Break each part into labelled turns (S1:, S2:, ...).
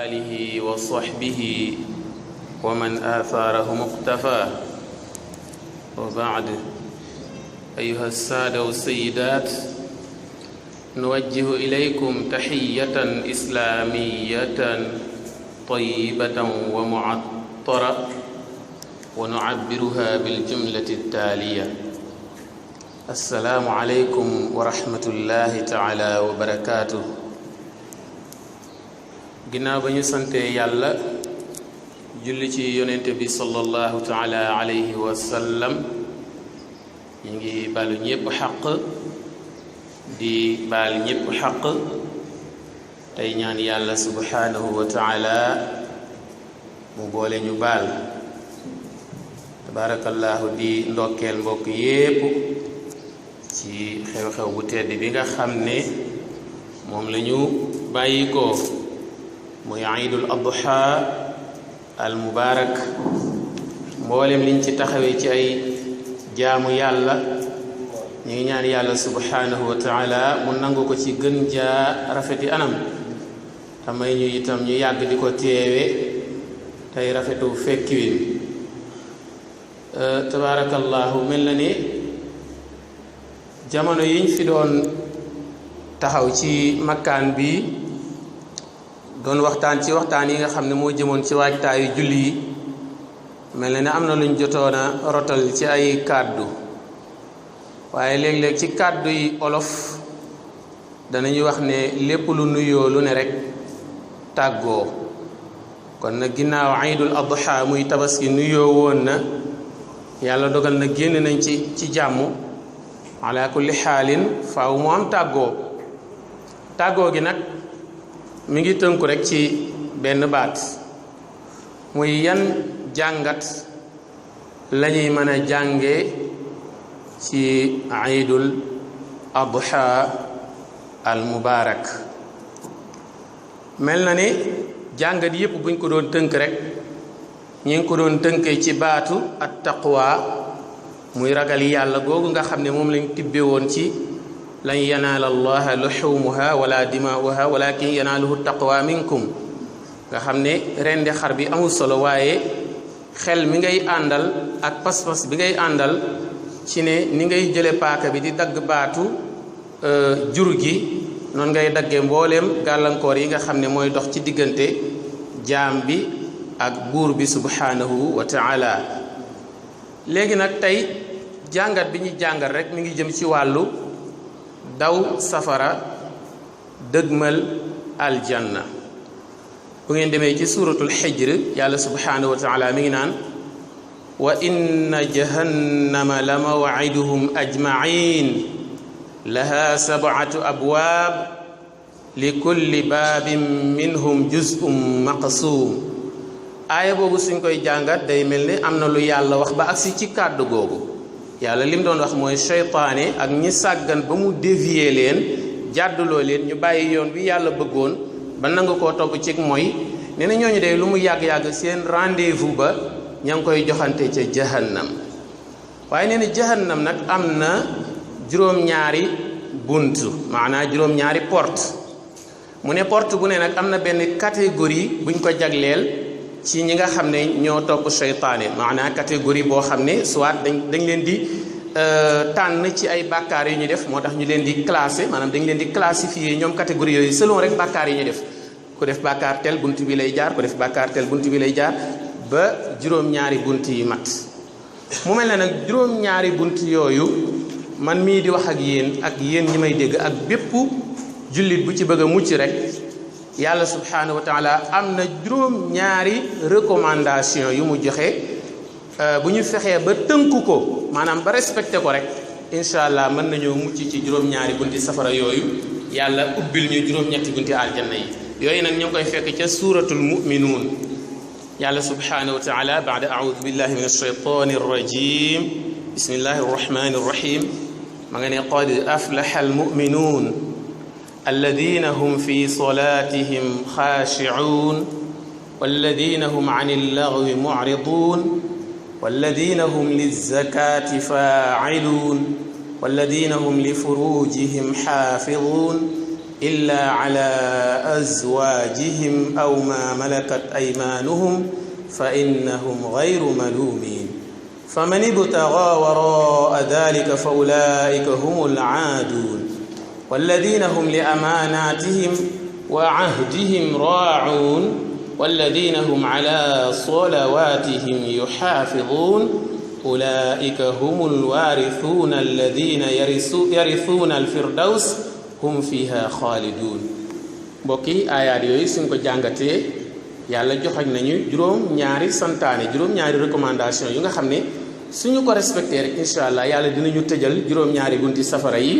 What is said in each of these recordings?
S1: آله وصحبه ومن آثاره مقتفى وبعد أيها السادة والسيدات نوجه إليكم تحية إسلامية طيبة ومعطرة ونعبرها بالجملة التالية: السلام عليكم ورحمة الله تعالى وبركاته. ginnaaw ba ñu sante yàlla julli ci yonente bi sallallahu taala alayhi wa sallam ñu ngi baalu ñépp xaq di baal ñépp xaq tey ñaan yàlla subhanahu wa taala mu boole ñu baal. tabarakallahu di ndokkeel mbokk yépp ci xew-xew bu tedd bi nga xam ne moom la ñu bàyyi ko muy iidul adha al mubarak. mboolem liñ ci taxawee ci ay jaamu yàlla ñu ngi ñaan yàlla subhanahu wa taala mu nangu ko ci gën jaa rafeti anam tamay ñu itam ñu yàgg di ko teewe tey rafetu fekkiwin. tabarakallahu mel na ni jamono yiñ fi doon taxaw ci makkaan bi doon waxtaan ci waxtaan yi nga xam ne moo jëmoon ci waajtaayu julli yi mel na ne am na luñ jotoon a rotal ci ay kàddu, waaye léeg-léeg ci kàddu yi olof danañuy wax ne lépp lu nuyoo lu ne rek tàggoo. kon nag ginnaaw iidul adha muy tabaski nuyoo woon na, yàlla dogal na génn nañ ci jàmm, ala kulli xaalin faaw mu am tàggoo gi nag mi ngi tënku rek ci benn baat, muy yan jàngat lañuy mën a jànge ci iidul adha al mubarak. mel na ni jàngat yépp buñ ko doon tënk rek ñi ngi ko doon tënkee ci baatu at taqwa, muy ragal yàlla googu nga xam ne moom lañ tibbe woon ci lan yanaala allaha luxumuha wala dimaa'uha walakin yanaaluhu taqwa minkum, nga xam ne rendi xar bi amul solo, waaye xel mi ngay àndal ak pas-pas bi ngay àndal ci ne ni ngay jële paaka bi di dagg baatu jur gi noonu ngay daggee mbooleem gàllankoor yi nga xam ne mooy dox ci diggante jaam bi ak buur bi subhanahu wa taala. léegi nag tey jàngat bi ñuy jàngat rek mi ngi jëm ci wàllu daw safara dëgmal aljanna. bu ngeen demee ci suratul xijr yàlla subhanahu wa taala mi ngi naan: wa inna jahannama la maw'iduhum ajma'in laha sab'atu abwaab li kulli baabin minhum juz'un maqsuum. aaya boobu suñ koy jàngat day mel ni am na lu yàlla wax ba agsi ci kàddu googu. yàlla lim doon wax mooy seytaane ak ñi sàggan ba mu dévier leen, jàdduloo leen, ñu bàyyi yoon bi yàlla bëggoon ba nangu koo topp ci mooy. nee na ñooñu de lu mu yàgg-yàgg seen rendez-vous ba ña ngi koy joxante ca jahannam. waaye nee na jahannam nag am na juróom-ñaari bunt, maanaam juróom-ñaari porte. mu ne porte bu ne nag am na benn catégorie buñ ko jagleel ci ñi nga xam ne ñoo topp seytaane, maanaam catégorie boo xam ne soit dañ leen di tànn ci ay bàkkaar yu ñu def, moo tax ñu leen di classé, maanaam dañ leen di classifier ñoom catégorie yooyu selon rek bàkkaar yi ñu def. ku def bàkkaar tel bunt bi lay jaar, ku def bàkkaar tel bunt bi lay jaar, ba juróom-ñaari bunt yi mat. mu mel ne nag juróom-ñaari bunt yooyu man mii di wax ak yéen ñi may dégg ak bépp jullit bu ci bëgg a mucc rek, yàlla subhanahu wa taala am na juróom-ñaari recommandation yu mu joxe. bu ñu fexee ba tënku ko, maanaam ba respecté ko rek, incha allah mën nañoo mucc ci juróom-ñaari bunti safara yooyu, yàlla ubbil ñu juróom-ñetti bunti aljanna yi. yooyu nag ñu ngi koy fekk ca suratul mu'minuun. yàlla subhanahu wa taala baada a'uudu billahi min ash-shaytaani ar-rajiim bismillahi ar-rahmaani ar-rahiim ma nga ne qad aflaha al-mu'minuun alladina hum fi salatihim xaashi'uun walladina hum an al-lagwi mu'riduun walladina hum lizzakaati faa'iluun walladina hum li furuujihim xaafiduun إلا على أزواجهم أو ما ملكت أيمانهم فإنهم غير ملومين فمن ابتغى وراء ذلك فأولئك هم العادون والذين هم لأماناتهم وعهدهم راعون والذين هم على صلواتهم يحافظون أولئك هم الوارثون الذين يرثون الفردوس هم فيها خالدون بوكي آيات يوي سنكو جانغاتي yàlla joxañ nañu juróom ñaari santaane juróom ñaari recommandation yu nga xam ne suñu ko respecté rek incha allah yàlla dinañu tëjal juróom ñaari bunti safara yi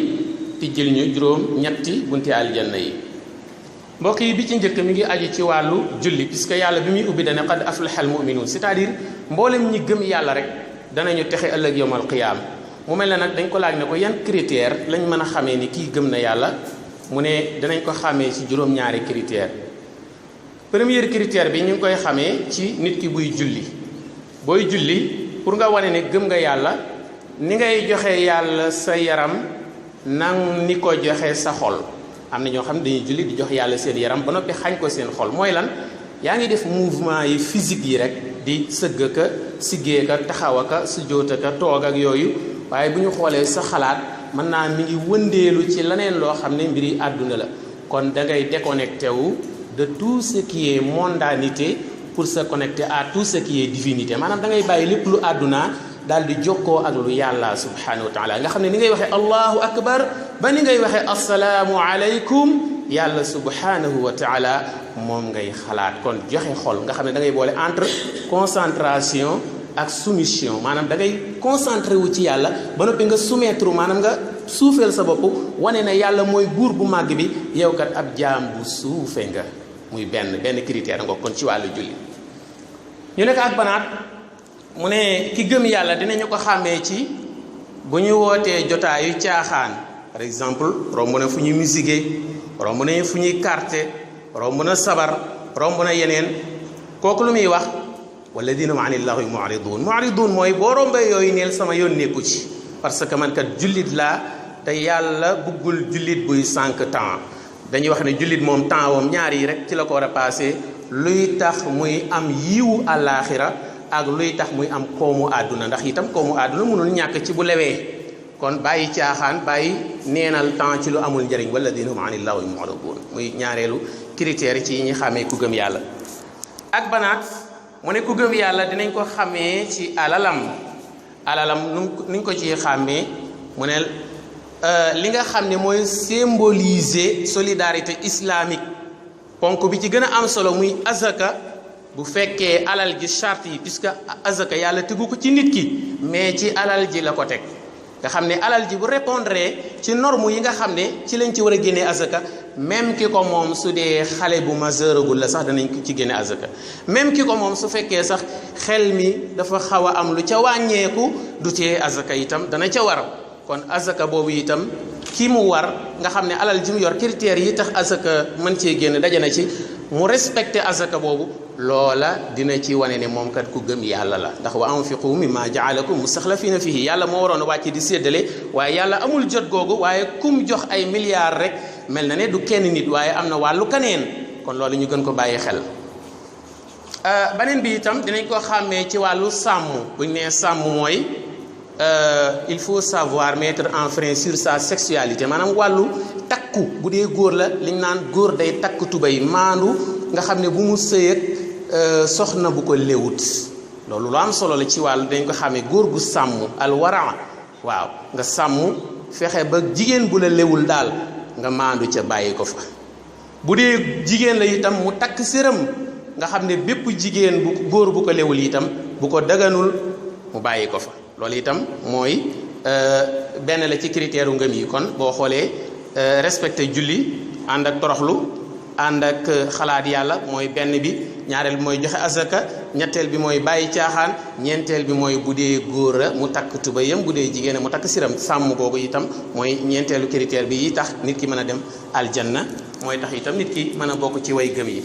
S1: tijjil ñu juróom ñetti bunti aljanna yi mbokk yi bi ci njëkk mi ngi aju ci wàllu julli puisque yàlla bi muy ubbi dana qad aflaha al mu'minun c'est-à-dire mboolem ñi gëm yàlla rek danañu texe ëllëg yawmal qiyaam mu mel ne nag dañ ko laaj ne ko yan critère lañ mën a xamee ni kii gëm na yàlla mu ne danañ ko xamee ci juróom ñaari critère premier critère bi ñu ngi koy xamee ci nit ki buy julli booy julli pour nga wane ne gëm nga yàlla ni ngay joxe yàlla sa yaram nang ni ko joxe sa xol am na ñoo xam dañuy julli di jox yàlla seen yaram ba noppi xañ ko seen xol mooy lan yaa ngi def mouvement yi physique yi rek di sëgg ka siggee ka taxaw ka sujjóota ka toog ak yooyu waaye bu ñu xoolee sa xalaat mën naa mi ngi wëndeelu ci leneen loo xam ne mbiri àdduna la kon da ngay déconnecté wu de tout ce qui est mondanité pour se connecter à tout ce qui est divinité maanaam da ngay bàyyi lépp lu àdduna daal di jokkoo ak lu yàlla subhanahu wa taala nga xam ne ni ngay waxee allahu akbar ba ni ngay waxee assalaamu aleykum yàlla subhanahu wa taala moom ngay xalaat kon joxe xol nga xam ne da ngay boole entre concentration ak soumission maanaam da ngay concentré wu ci yàlla ba noppi nga soumettre maanaam nga suufeel sa bopp wane na yàlla mooy buur bu màgg bi yow kat ab jaam bu suufe nga muy benn critère nga kon ci wàllu julli ñu nekk ak banaat mu ne ki gëm yàlla dinañu ko xàmmee ci bu ñu wootee jotaayu caaxaan par exemple romb na fu ñuy musique romb na fu ñuy carte romb na sabar romb na yeneen kooku lu muy wax walladina hum ani llahi mu'ridun mooy boo rombee yooyu neel sama yoon nekku ci parce que man kat jullit laa te yàlla buggul jullit buy sànq temps dañuy wax ne jullit moom temps wam ñaar yi rek ci la ko war a passé luy tax muy am yiwu àllaaxira ak luy tax muy am koomu àdduna ndax itam koomu àdduna mënul ñàkk ci bu lewee kon bàyyi caaxaan bàyyi neenal temps ci lu amul njëriñ walladina hum ani llahi mu'ridun muy ñaareelu critère ci ñi xàmmee ku gëm yàlla ak banaat mu ne ku gëm yàlla dinañ ko xàmmee ci alalam nuñ ko ci xàmmee mu ne li nga xam ne mooy symboliser solidarité islamique ponk bi ci gën a am solo muy azaka bu fekkee alal ji charte yi puisque azaka yàlla tegu ko ci nit ki mais ci alal ji la ko teg nga xam ne alal ji bu répondre ci norme yi nga xam ne ci lañ ci war a génnee azaka même ki ko moom su dee xale bu majeuragul la sax danañ ci génne azaka même ki ko moom su fekkee sax xel mi dafa xaw a am lu ca wàññeeku du tee azaka itam dana ca war kon azaka boobu itam ki mu war nga xam ne alal ji mu yor critères yi tax azaka mën cee génn daje na ci mu respecté azaka boobu loola dina ci wane ne moom kat ku gëm yàlla la ndax wa anfiqu mimma jaalakum mustaxlafina fihi yàlla moo waroon a wàcc di séddale waaye yàlla amul jot googu waaye kum jox ay milliards rek mel na ne du kenn nit waaye am na wàllu kaneen kon loolu ñu gën ko bàyyi xel beneen bi itam dinañ ko xàmmee ci wàllu sàmm buñ nee sàmm mooy il faut savoir mettre un frein sur sa sexualité maanaam wàllu takku bu dee góor la liñ naan góor day takk tubay maandu nga xam ne bu mu sëyëg soxna bu ko léwut loolu lu am solo la ci wàllu dañ ko xamee góor gu sàmm alwara waaw nga sàmm fexe ba jigéen bu la léwul daal nga maandu ca bàyyi ko fa bu dee jigéen la itam mu takk séram nga xam ne bépp jigéen bu góor bu ko léwul itam bu ko daganul mu bàyyi ko fa loolu itam mooy benn la ci critère ngëm yi kon boo xoolee respecté julli ànd ak toroxlu ànd ak xalaat yàlla mooy benn bi ñaareel bi mooy joxe azaka ñetteel bi mooy bàyyi caaxaan ñeenteel bi mooy bu dee góor a mu takk tubayam bu dee jigéen a mu takk siram sàmm googu itam mooy ñeenteelu critère bi yi tax nit ki mën a dem aljanna mooy tax itam nit ki mën a bokk ci way gëm yi